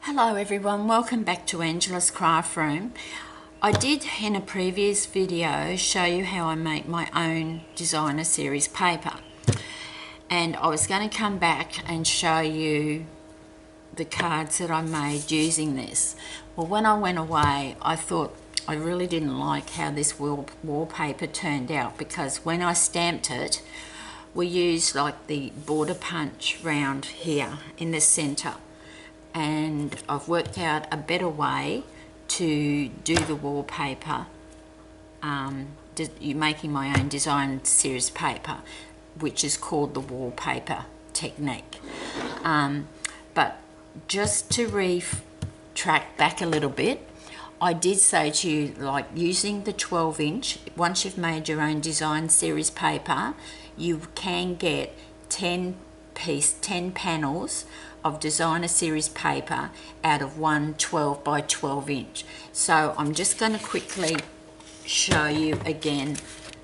Hello everyone, welcome back to Angela's Craft Room. I did in a previous video show you how I make my own designer series paper, and I was going to come back and show you the cards that I made using this. Well, when I went away I thought I really didn't like how this wallpaper turned out, because when I stamped it we used like the border punch round here in the center, and I've worked out a better way to do the wallpaper. You're making my own design series paper, which is called the wallpaper technique. But just to retract back a little bit, I did say to you, like, using the 12-inch, once you've made your own design series paper, you can get 10 panels of designer series paper out of one 12 by 12 inch. So I'm just going to quickly show you again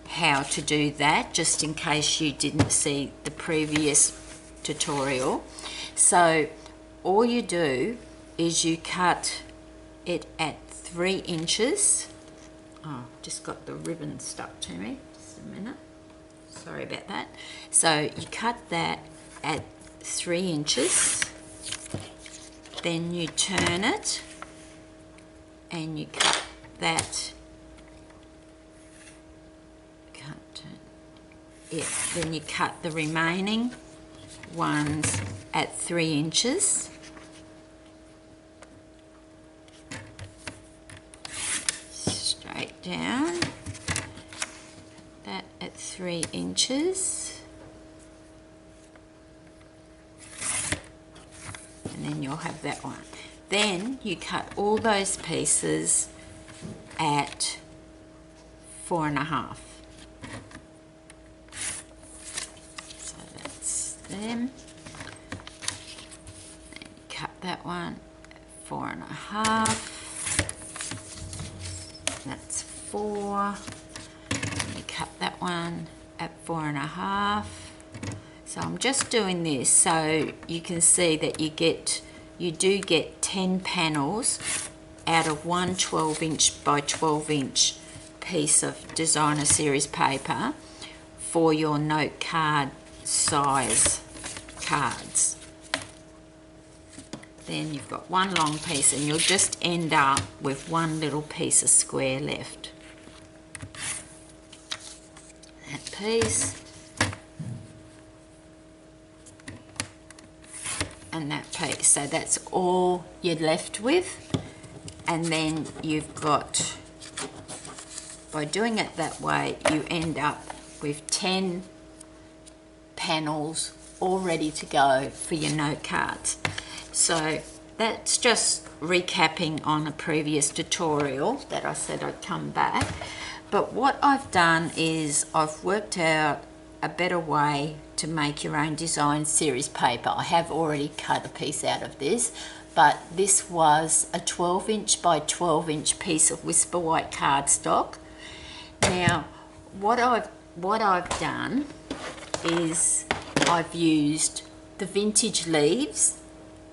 how to do that, just in case you didn't see the previous tutorial. So all you do is you cut it at 3 inches. Oh, just got the ribbon stuck to me, just a minute, sorry about that. So you cut that at 3 inches, then you turn it and you cut that, then you cut the remaining ones at 3 inches, straight down, that at 3 inches, and then you'll have that one. Then you cut all those pieces at 4.5. So that's them. Then you cut that one at 4.5. That's 4. And you cut that one at 4.5. So I'm just doing this so you can see that you do get 10 panels out of one 12-inch by 12-inch piece of designer series paper for your note card size cards. Then you've got one long piece and you'll just end up with one little piece of square left. That piece. And that piece, so that's all you're left with. And then you've got, by doing it that way, you end up with 10 panels all ready to go for your note cards. So that's just recapping on a previous tutorial that I said I'd come back. But what I've done is I've worked out a better way to make your own design series paper. I have already cut a piece out of this, but this was a 12-inch by 12-inch piece of Whisper White cardstock. Now, what I've done is I've used the Vintage Leaves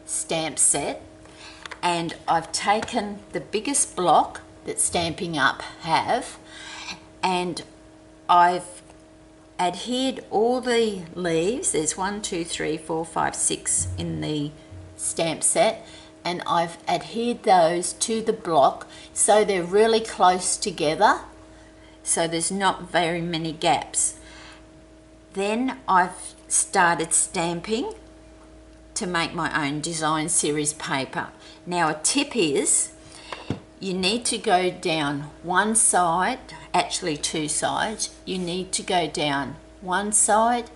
stamp set, and I've taken the biggest block that Stampin' Up have, and I've adhered all the leaves. There's 1, 2, 3, 4, 5, 6 in the stamp set, and I've adhered those to the block so they're really close together, so there's not very many gaps. Then I've started stamping to make my own design series paper. Now a tip is you need to go down one side, actually two sides. You need to go down one side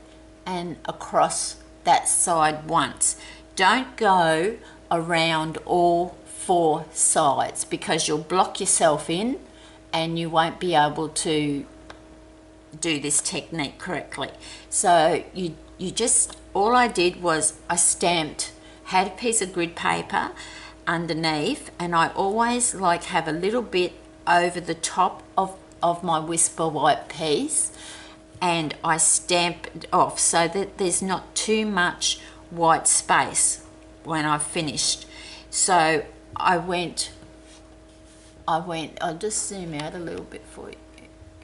and across that side once. Don't go around all 4 sides, because you'll block yourself in and you won't be able to do this technique correctly. So you just, all I did was I stamped, had a piece of grid paper underneath, and I always like have a little bit over the top of my Whisper White piece, and I stamp it off so that there's not too much white space when I've finished. So I'll just zoom out a little bit for you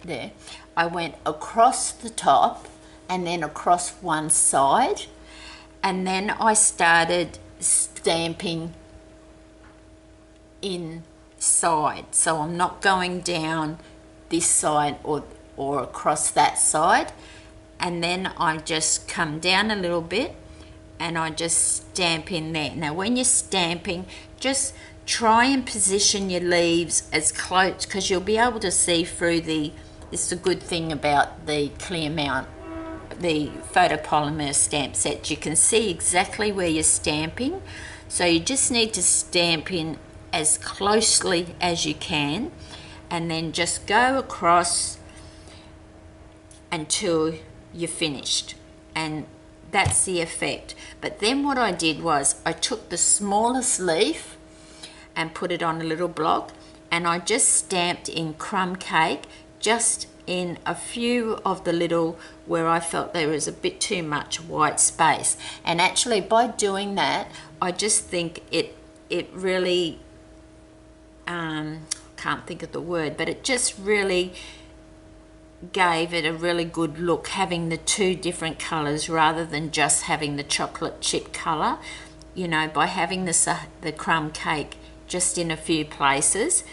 there. I went across the top and then across one side, and then I started stamping inside. So I'm not going down this side or across that side, and then I just come down a little bit and I just stamp in there. Now when you're stamping, just try and position your leaves as close, because you'll be able to see through it's a good thing about the clear mount, the photopolymer stamp set. You can see exactly where you're stamping, so you just need to stamp in as closely as you can, and then just go across until you're finished, and that's the effect. But then what I did was I took the smallest leaf and put it on a little block, and I just stamped in crumb cake just in a few of the little where I felt there was a bit too much white space. And actually by doing that, I just think it really can't think of the word, but it just really gave it a really good look, having the two different colors rather than just having the chocolate chip color. You know, by having the crumb cake just in a few places,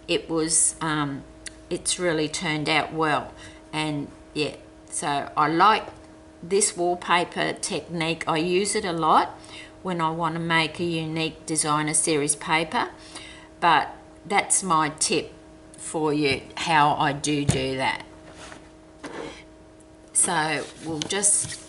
it's really turned out well. And yeah, so I like this wallpaper technique. I use it a lot when I want to make a unique designer series paper, but that's my tip for you, how I do that. So we'll just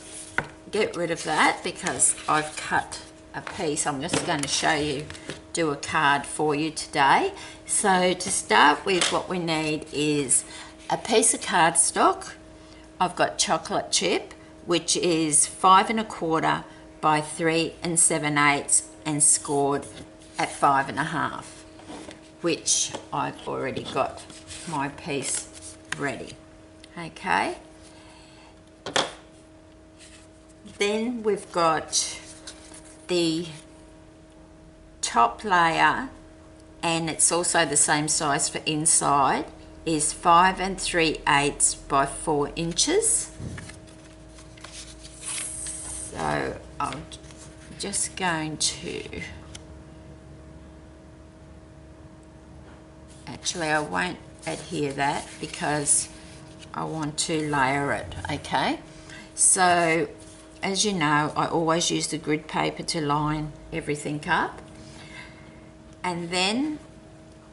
get rid of that because I've cut a piece. I'm just going to show you, do a card for you today. So to start with, what we need is a piece of cardstock. I've got chocolate chip, which is 5 1/4 by 3 7/8 and scored at 5 1/2, which I've already got my piece ready. Okay. Then we've got the top layer, and it's also the same size for inside, is 5 3/8 by 4 inches. So I'm just going to, actually I won't adhere that because I want to layer it. Okay, so as you know, I always use the grid paper to line everything up. And then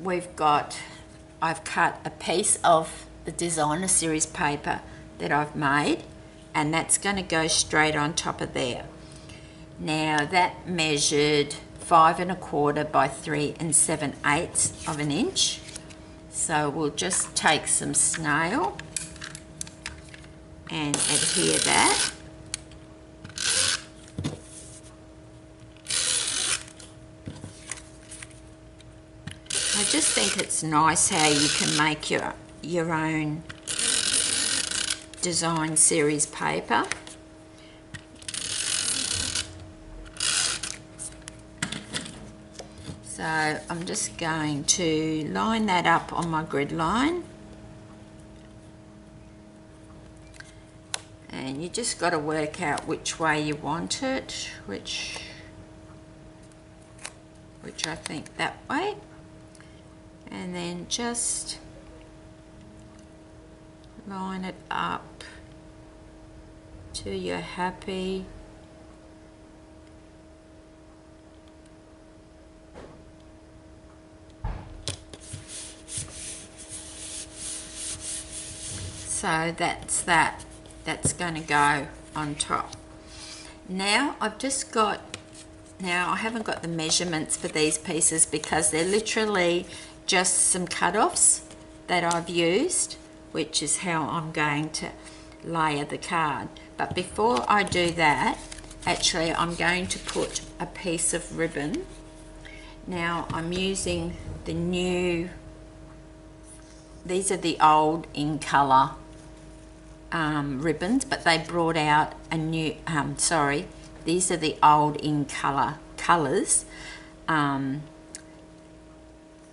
I've cut a piece of the designer series paper that I've made, and that's going to go straight on top of there. Now that measured 5 1/4 by 3 7/8 of an inch. So we'll just take some snail and adhere that. I just think it's nice how you can make your own design series paper. So I'm just going to line that up on my grid line. And you just got to work out which way you want it, which I think that way. And then just line it up till you're happy. So that's going to go on top. Now I haven't got the measurements for these pieces because they're literally just some cut-offs that I've used, which is how I'm going to layer the card. But before I do that, actually I'm going to put a piece of ribbon. Now I'm using the new, these are the old in colour ribbons, but they brought out a new, these are the old in colours,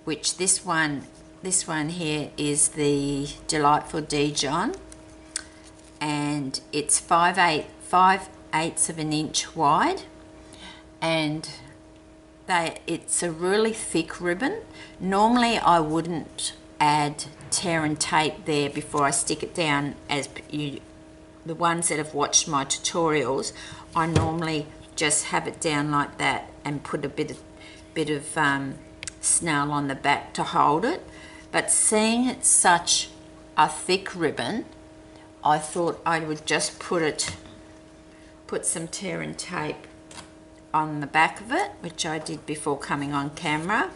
which this one here is the Delightful Dijon, and it's 5/8 of an inch wide, and it's a really thick ribbon. Normally I wouldn't add tear and tape there before I stick it down, as the ones that have watched my tutorials, I normally just have it down like that and put a bit of snell on the back to hold it. But seeing it's such a thick ribbon, I thought I would just put some tear and tape on the back of it, which I did before coming on camera,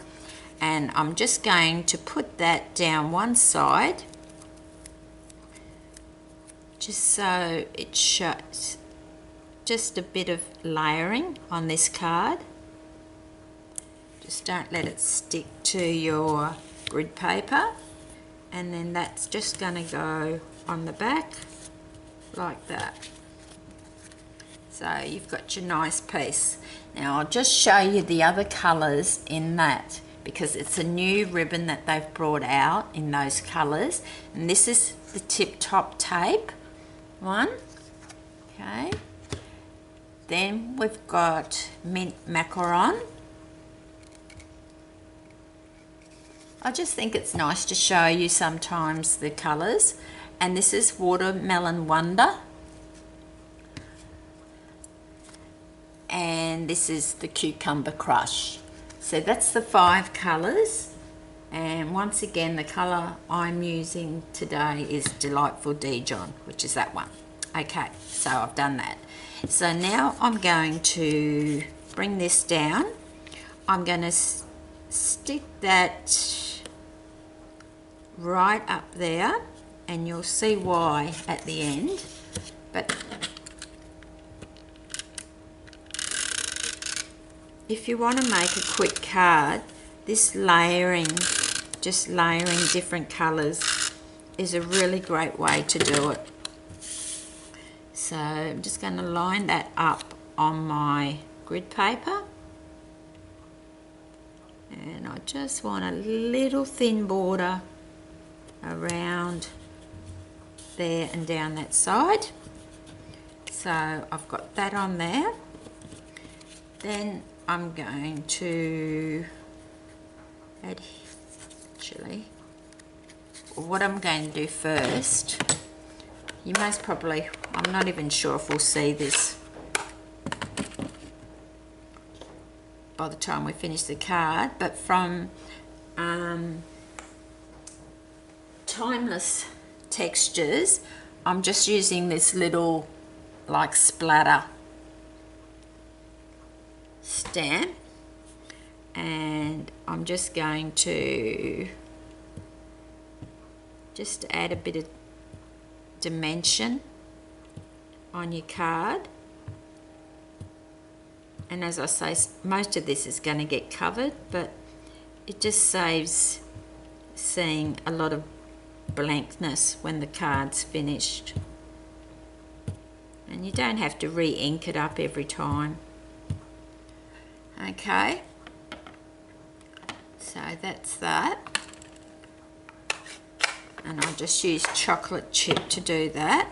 and I'm just going to put that down one side just so it shows just a bit of layering on this card. Just don't let it stick to your grid paper, and then that's just going to go on the back like that. So you've got your nice piece. Now I'll just show you the other colours in that, because it's a new ribbon that they've brought out in those colours. And this is the tip top tape one. Okay. Then we've got mint macaron. I just think it's nice to show you sometimes the colours. And this is watermelon wonder. And this is the cucumber crush. So that's the 5 colours, and once again the colour I'm using today is Delightful Dijon, which is that one. Okay, so I've done that. So now I'm going to bring this down. I'm going to stick that right up there, and you'll see why at the end. But if you want to make a quick card, this layering, just layering different colours, is a really great way to do it. So I'm just going to line that up on my grid paper, and I just want a little thin border around there and down that side. So I've got that on there. Then I'm going to what I'm going to do first, you most probably, I'm not even sure if we'll see this by the time we finish the card, but from Timeless Textures, I'm just using this little like splatter stamp, and I'm just going to just add a bit of dimension on your card. And as I say, most of this is going to get covered, but it just saves seeing a lot of blankness when the card's finished. And you don't have to re-ink it up every time. Okay, so that's that, and I'll just use chocolate chip to do that.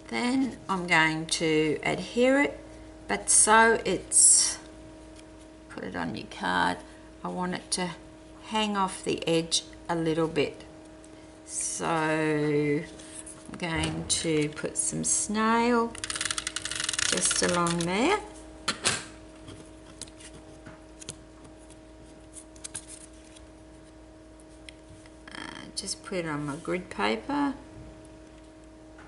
Then I'm going to adhere it, but so it's, put it on your card, I want it to hang off the edge a little bit. So I'm going to put some snail just along there. Just put it on my grid paper,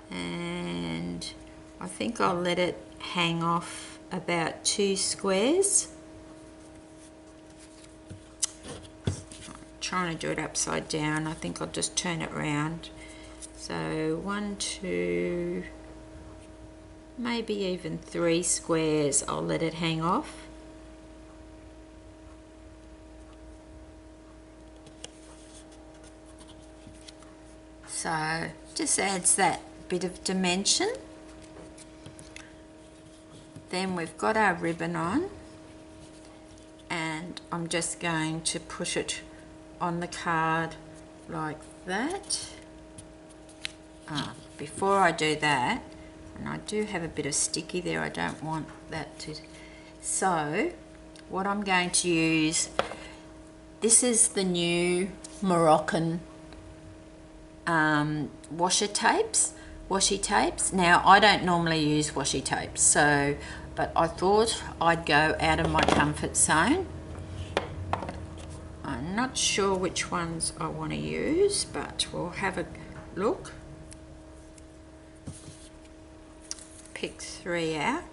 and I think I'll let it hang off about 2 squares. I'm trying to do it upside down. I think I'll just turn it around. So 1, 2, maybe even 3 squares I'll let it hang off. So just adds that bit of dimension. Then we've got our ribbon on, I'm just going to put it on the card like that. Before I do that, and I do have a bit of sticky there, I don't want that to, so what I'm going to use, this is the new Moroccan washi tapes. Now I don't normally use washi tapes, so but I thought I'd go out of my comfort zone. I'm not sure which ones I want to use, but we'll have a look. Pick 3 out.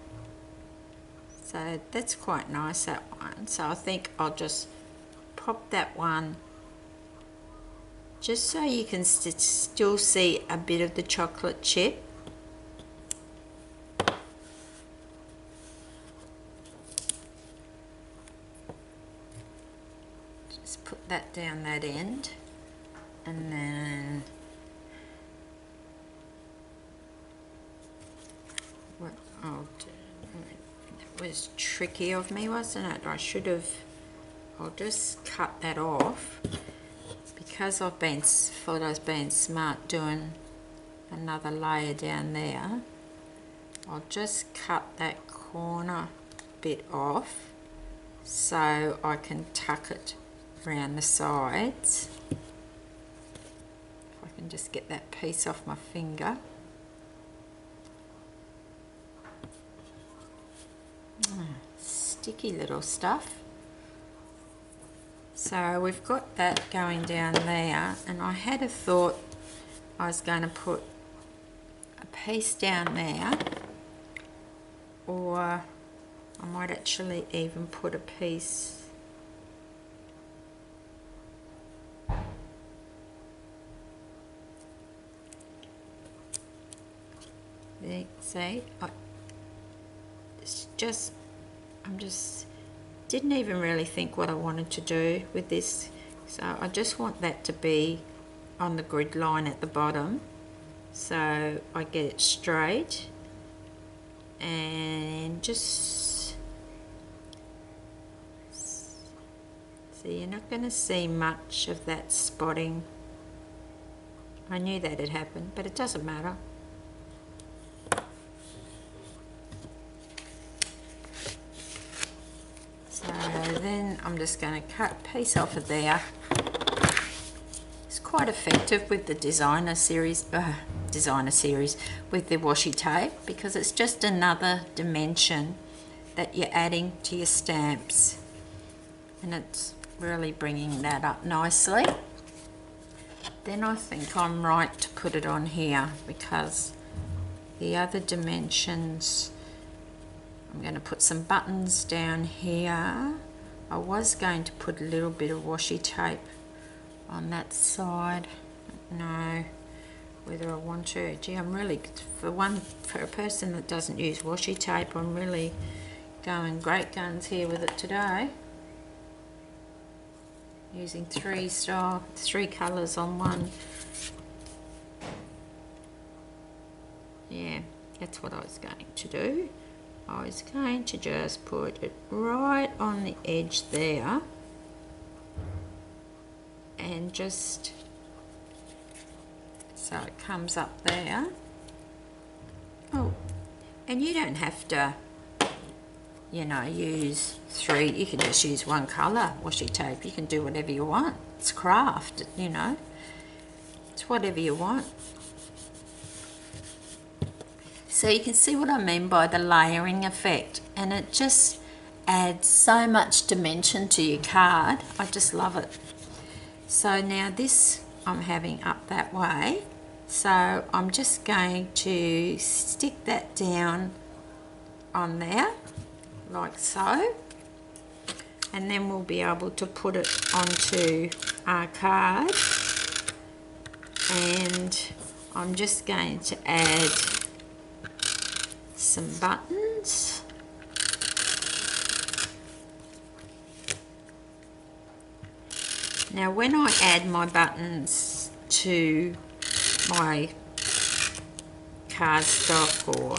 So that's quite nice, that one. So I think I'll just pop that one just so you can still see a bit of the chocolate chip. Just put that down that end, and then what I'll do, that was tricky of me, wasn't it? I'll just cut that off. Because I've been smart doing another layer down there, I'll just cut that corner bit off so I can tuck it around the sides. If I can just get that piece off my finger. Sticky little stuff. So we've got that going down there, and I had a thought I was going to put a piece down there, or I might actually even put a piece there. See, I'm just didn't even really think what I wanted to do with this, so I just want that to be on the grid line at the bottom so I get it straight, and just see, you're not going to see much of that spotting. I knew that had happened, but it doesn't matter. So then I'm just going to cut a piece off of there. It's quite effective with the designer series with the washi tape, because it's just another dimension that you're adding to your stamps, and it's really bringing that up nicely. Then I think I'm right to put it on here, because the other dimensions, I'm going to put some buttons down here. I was going to put a little bit of washi tape on that side. No, whether I want to. Gee, I'm really, for a person that doesn't use washi tape, I'm really going great guns here with it today. Using three colours on one. Yeah, that's what I was going to do. I was going to just put it right on the edge there, and just so it comes up there. Oh, and you don't have to, you know, use 3, you can just use 1 colour washi tape. You can do whatever you want. It's craft, you know, it's whatever you want. So you can see what I mean by the layering effect, and it just adds so much dimension to your card. I just love it. So now this I'm having up that way, so I'm just going to stick that down on there like so, and then we'll be able to put it onto our card. And I'm just going to add some buttons. Now when I add my buttons to my cardstock or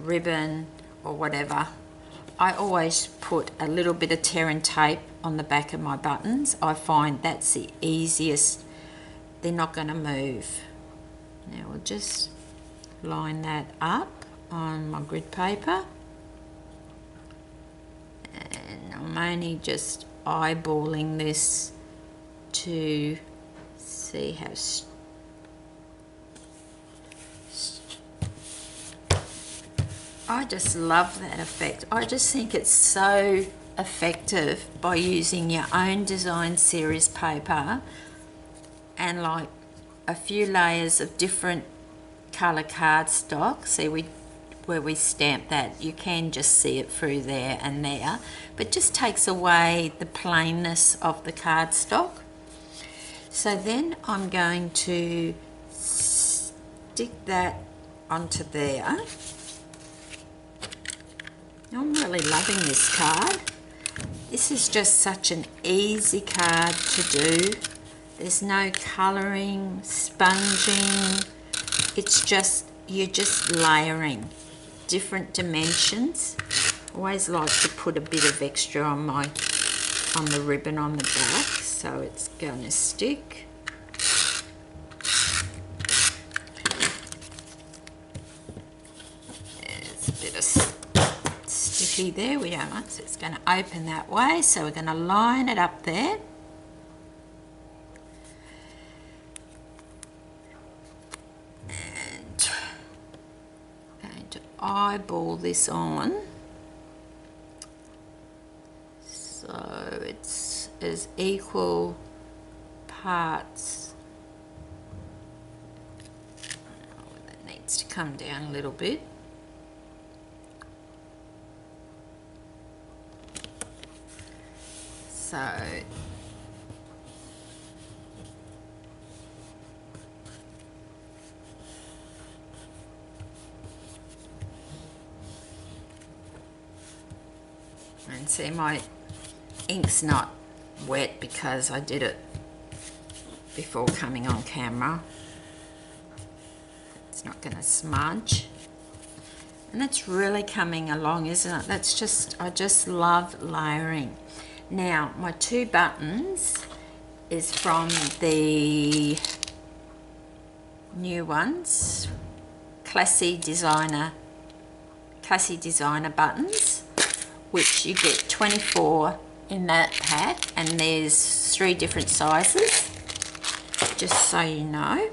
ribbon or whatever, I always put a little bit of tear and tape on the back of my buttons. I find that's the easiest. They're not going to move. Now we'll just line that up on my grid paper. And I'm only just eyeballing this to see how I just love that effect. I just think it's so effective by using your own design series paper and like a few layers of different colour cardstock. See, where we stamp that, you can just see it through there and there, but just takes away the plainness of the cardstock. So then I'm going to stick that onto there. I'm really loving this card. This is just such an easy card to do. There's no colouring, sponging. It's just, you're just layering different dimensions. Always like to put a bit of extra on the ribbon on the back, so it's going to stick. There's a bit of sticky there, we don't want, so it's going to open that way, so we're going to line it up there. And I'm going to eyeball this on so it's as equal parts. Oh, that needs to come down a little bit. So and see, my ink's not wet because I did it before coming on camera. It's not going to smudge. And that's really coming along, isn't it? That's just, I just love layering. Now, my two buttons is from the new ones, Classy Designer buttons, which you get 24 in that pack, and there's 3 different sizes, just so you know.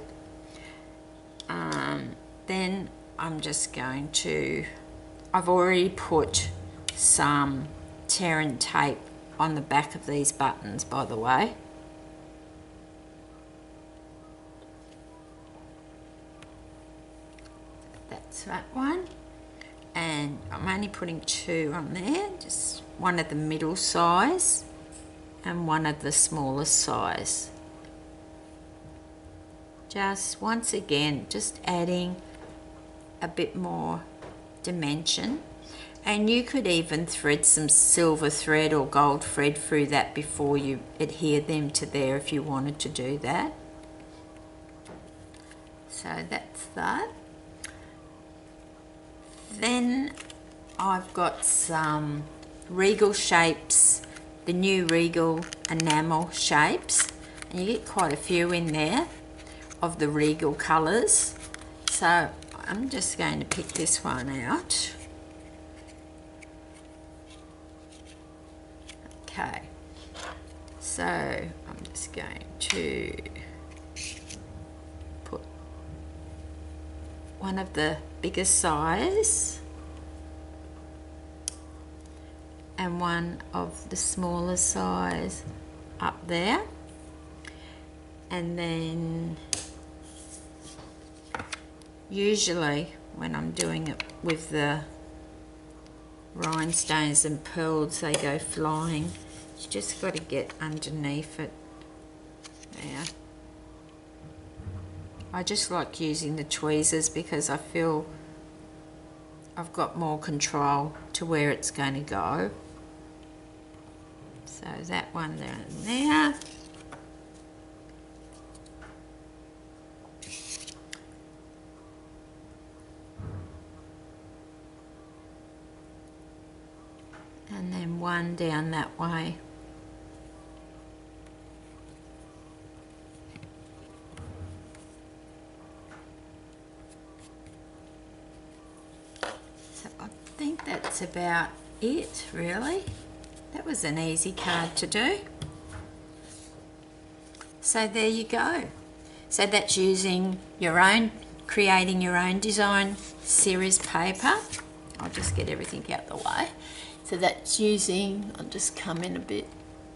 Then I'm just going to, I've already put some tear and tape on the back of these buttons, by the way. That's that one. And I'm only putting 2 on there, just one of the middle size and one of the smallest size. Just once again, just adding a bit more dimension. And you could even thread some silver thread or gold thread through that before you adhere them to there if you wanted to do that. So that's that. Then I've got some Regal shapes, the new Regal enamel shapes, and you get quite a few in there of the Regal colours. So I'm just going to pick this one out. Okay, so I'm just going to put one of the biggest size and one of the smaller size up there, and then usually when I'm doing it with the rhinestones and pearls, they go flying. You just got to get underneath it there. I just like using the tweezers because I feel I've got more control to where it's going to go. So that one down there. one down that way. So I think that's about it, really. That was an easy card to do. So there you go. So that's using your own, creating your own design series paper. I'll just get everything out the way. So that's using, I'll just come in a bit,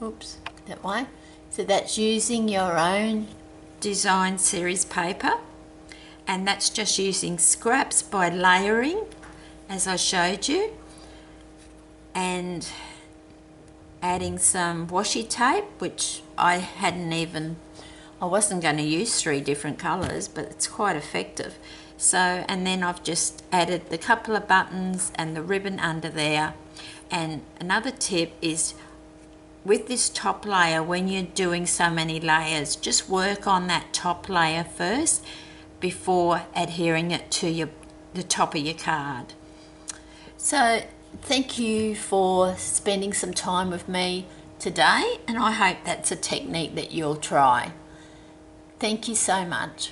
oops, that way. So that's using your own design series paper, and that's just using scraps by layering, as I showed you, and adding some washi tape, which I wasn't going to use 3 different colours, but it's quite effective. So, and then I've just added the couple of buttons and the ribbon under there. And another tip is, with this top layer, when you're doing so many layers, just work on that top layer first before adhering it to the top of your card. So thank you for spending some time with me today, and I hope that's a technique that you'll try. Thank you so much.